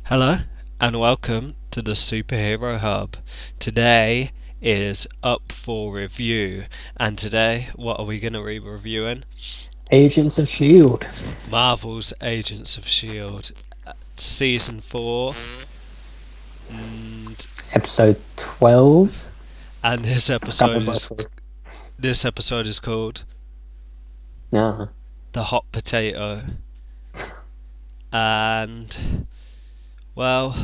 Hello and welcome to the Superhero Hub. Today is up for review, and today what are we going to be reviewing? Agents of S.H.I.E.L.D. Marvel's Agents of S.H.I.E.L.D. Season 4, and, Episode 12. and this I can't episode remember is what it's called called. The Hot Potato. And well,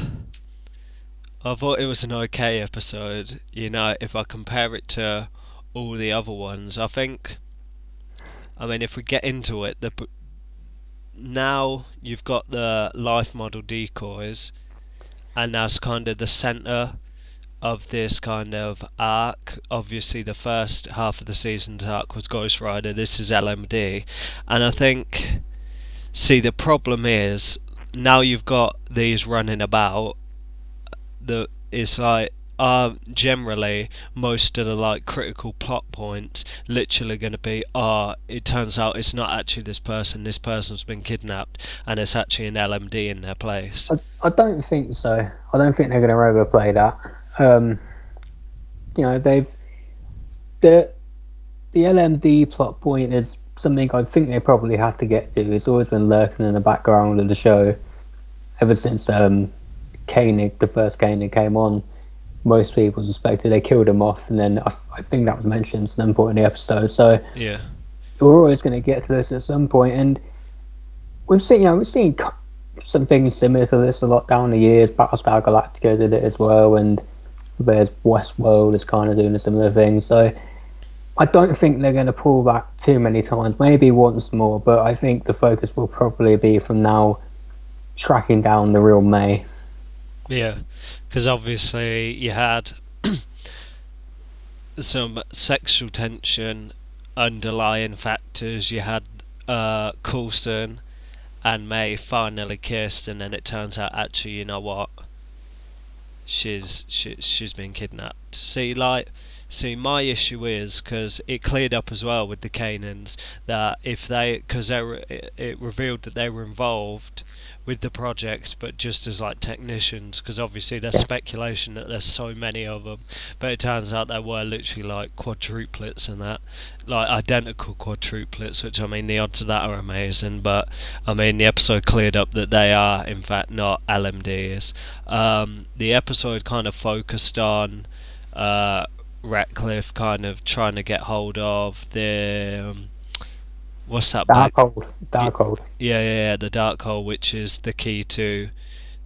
I thought it was an okay episode. If I compare it to all the other ones, I mean, if we get into it, now you've got the life model decoys, and that's kind of the centre of this kind of arc. Obviously, the first half of the season's arc was Ghost Rider. This is LMD, and the problem is now you've got these running about. It's like generally most of the like critical plot points literally going to be it turns out it's not actually this person's been kidnapped and it's actually an LMD in their place. I don't think so. I don't think they're going to overplay that. Um, they've the the LMD plot point is something I think they probably have to get to. It's always been lurking in the background of the show ever since Koenig, the first Koenig came on. Most people suspected they killed him off, and then I think that was mentioned at some point in the episode. So Yeah. we're always going to get to this at some point, and we've seen some things similar to this a lot down the years. Battlestar Galactica did it as well, and there's Westworld is kind of doing a similar thing. So I don't think they're going to pull that too many times. Maybe once more, but I think the focus will probably be from now tracking down the real May. Yeah, because obviously you had some sexual tension underlying factors. You had Coulson and May finally kissed, and then it turns out actually, you know what, she's been kidnapped. See, my issue is because it cleared up as well with the Canaans that because it revealed that they were involved with the project, but just as like technicians, because obviously there's Yeah, speculation that there's so many of them, but it turns out there were literally like quadruplets and that, like identical quadruplets, which I mean the odds of that are amazing. But I mean the episode cleared up that they are in fact not LMDs. The episode kind of focused on Radcliffe kind of trying to get hold of the what's that bag? Darkhold, Y- Darkhold. yeah, the Darkhold, which is the key to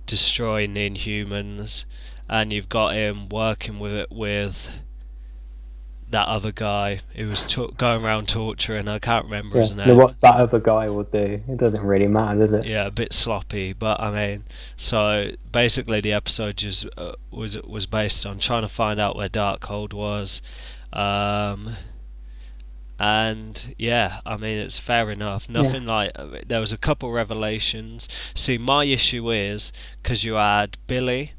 destroying the Inhumans, and you've got him working with it with that other guy who was going around torturing. I can't remember Yeah, his name. what that other guy will do, it doesn't really matter, does it? Yeah, a bit sloppy, but I mean, so basically the episode just was based on trying to find out where Darkhold was, um, and yeah, I mean it's fair enough. Yeah, Nothing like there was a couple revelations. See, my issue is because you had Billy,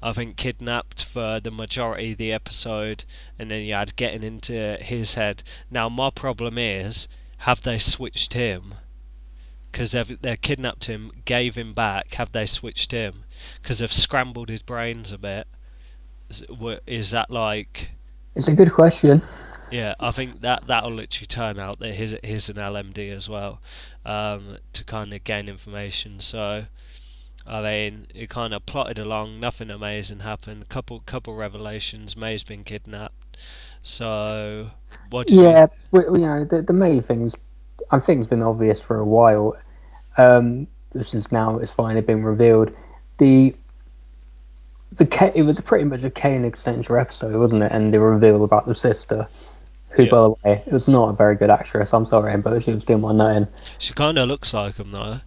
I think, kidnapped for the majority of the episode, and then you had getting into his head. Now my problem is, have they switched him? Because they kidnapped him, gave him back. Have they switched him? Because they've scrambled his brains a bit. Is that like? it's a good question. Yeah, I think that'll literally turn out that he's an LMD as well, to kind of gain information. So I mean, it kind of plotted along. Nothing amazing happened. Couple revelations. May's been kidnapped. So what did you? Yeah, the main things I think it's been obvious for a while. This is now it's finally been revealed. The it was pretty much a Koenig central episode, wasn't it? And the reveal about the sister, who, Yeah, by the way, was not a very good actress. I'm sorry, but she was doing my nothing. she kind of looks like him though.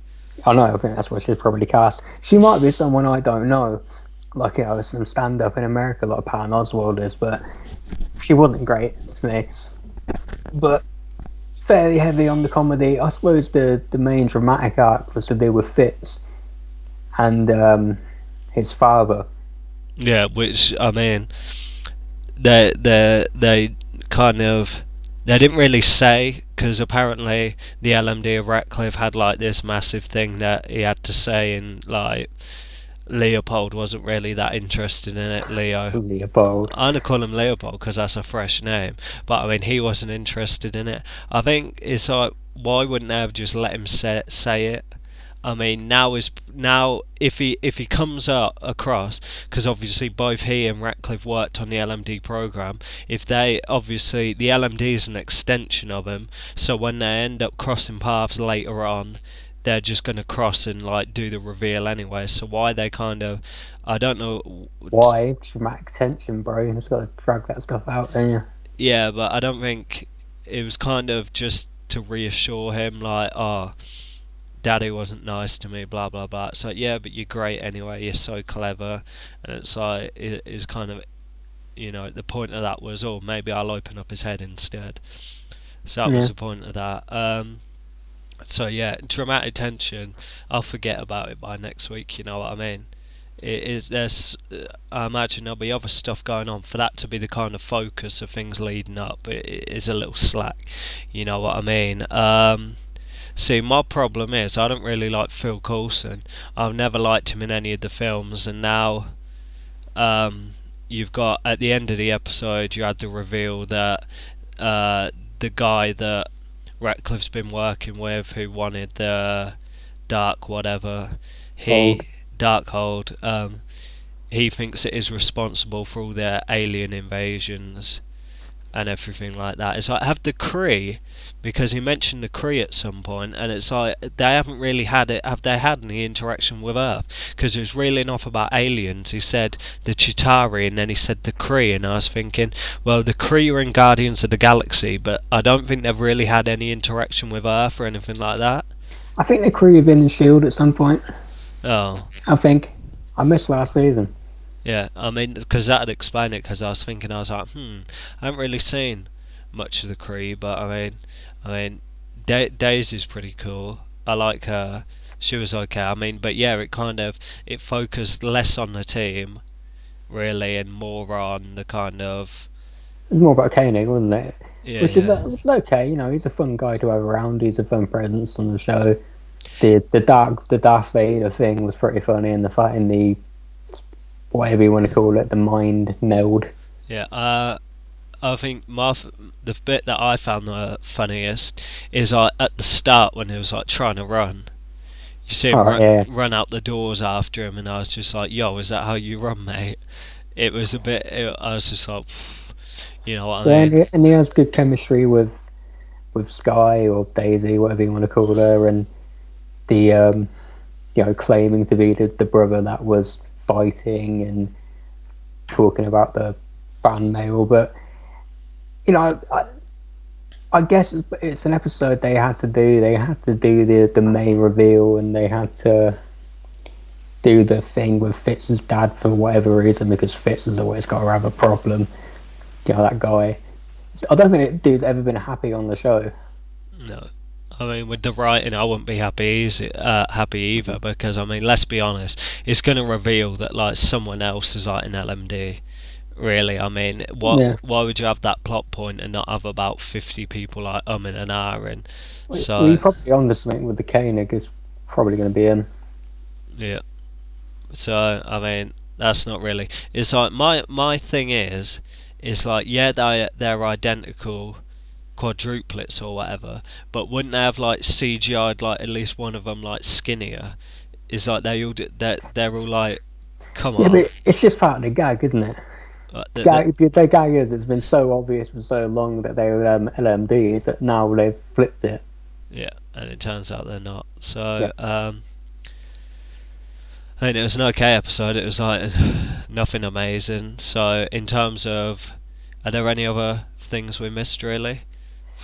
I know. I think that's what she's probably cast. She might be someone I don't know, like some stand up in America, like Patton Oswald is, but she wasn't great to me. But fairly heavy on the comedy. I suppose the main dramatic arc was to do with Fitz and his father. Yeah, which I mean, they kind of they didn't really say because apparently the LMD of Radcliffe had like this massive thing that he had to say in Leopold wasn't really that interested in it. Leo. Leopold. I'm gonna call him Leopold because that's a fresh name. But I mean, he wasn't interested in it. I think it's like, why wouldn't they have just let him say it? I mean, now if he comes out across, because obviously both he and Radcliffe worked on the LMD program. If they obviously the LMD is an extension of him, so when they end up crossing paths later on, they're just going to cross and like do the reveal anyway. So why they kind of, I don't know. Why? Dramatic tension, bro. You just got to drag that stuff out, don't you? Yeah, but I don't think it was kind of just to reassure him, like, oh, Daddy wasn't nice to me, blah blah blah. It's like, yeah, but you're great anyway. You're so clever, and it's like it's kind of, the point of that was, oh, maybe I'll open up his head instead. So that was Yeah. the point of that. So yeah, dramatic tension. I'll forget about it by next week. You know what I mean? It is there's. I imagine there'll be other stuff going on for that to be the kind of focus of things leading up. It is a little slack. You know what I mean? See, my problem is I don't really like Phil Coulson. I've never liked him in any of the films, and now you've got at the end of the episode you had the reveal that the guy that Radcliffe's been working with, who wanted the dark whatever, Hold. he Darkhold, he thinks it is responsible for all their alien invasions and everything like that. It's like, have the Kree, because he mentioned the Kree at some point, and it's like they haven't really had it. Have they had any interaction with Earth? Because he was reeling off about aliens. He said the Chitauri, and then he said the Kree, and I was thinking, well, the Kree are in Guardians of the Galaxy, but I don't think they've really had any interaction with Earth or anything like that. I think the crew have been in Shield at some point. Oh, I think. I missed last season. yeah, I mean, because that'd explain it. Because I was thinking, I was like, I haven't really seen much of the Kree, but I mean, Daisy's pretty cool. I like her. She was okay. I mean, but yeah, it focused less on the team, really, and more on the kind of It was more about Koenig, wasn't it? yeah, Which is yeah, okay. You know, he's a fun guy to have around. He's a fun presence on the show. The Darth Vader thing was pretty funny, and the fighting the whatever you want to call it, the mind meld. yeah. I think the bit that I found the funniest is like at the start when he was like trying to run. You see him All right, yeah. run out the doors after him, and I was just like, "Yo, is that how you run, mate?" It was a bit. I was just like, you know what I Yeah, mean? and he has good chemistry with Sky or Daisy, whatever you want to call her, and the claiming to be the brother that was fighting and talking about the fan mail. But I guess it's an episode they had to do. They had to do the main reveal, and they had to do the thing with Fitz's dad for whatever reason, because Fitz has always got to have a problem. That guy. I don't think that dude's ever been happy on the show. No, I mean with the writing, I wouldn't be happy either because I mean, let's be honest, it's going to reveal that like someone else is like an LMD. Really, I mean, Yeah. why would you have that plot point and not have about 50 people like in an hour and Well, you so probably on to something with the Koenig. It's probably going to be him. yeah. So I mean, that's not really. It's like my thing is like yeah they're identical quadruplets or whatever, but wouldn't they have like CGI'd like at least one of them like skinnier? It's like they're all like, come Yeah, on. but it's just part of the gag, isn't it? The gag is it's been so obvious for so long that they were LMDs that now they've flipped it. Yeah, and it turns out they're not. Yeah. So and it was an okay episode. It was like nothing amazing. So in terms of, are there any other things we missed really?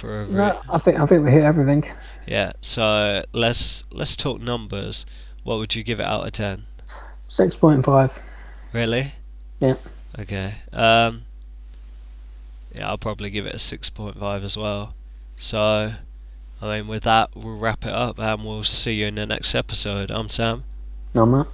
No, I think we hit everything. Yeah. So let's talk numbers. What would you give it out of 10? 6.5. Really? Yeah. Okay. Yeah, I'll probably give it a 6.5 as well. So, I mean, with that, we'll wrap it up and we'll see you in the next episode. I'm Sam. No, Matt.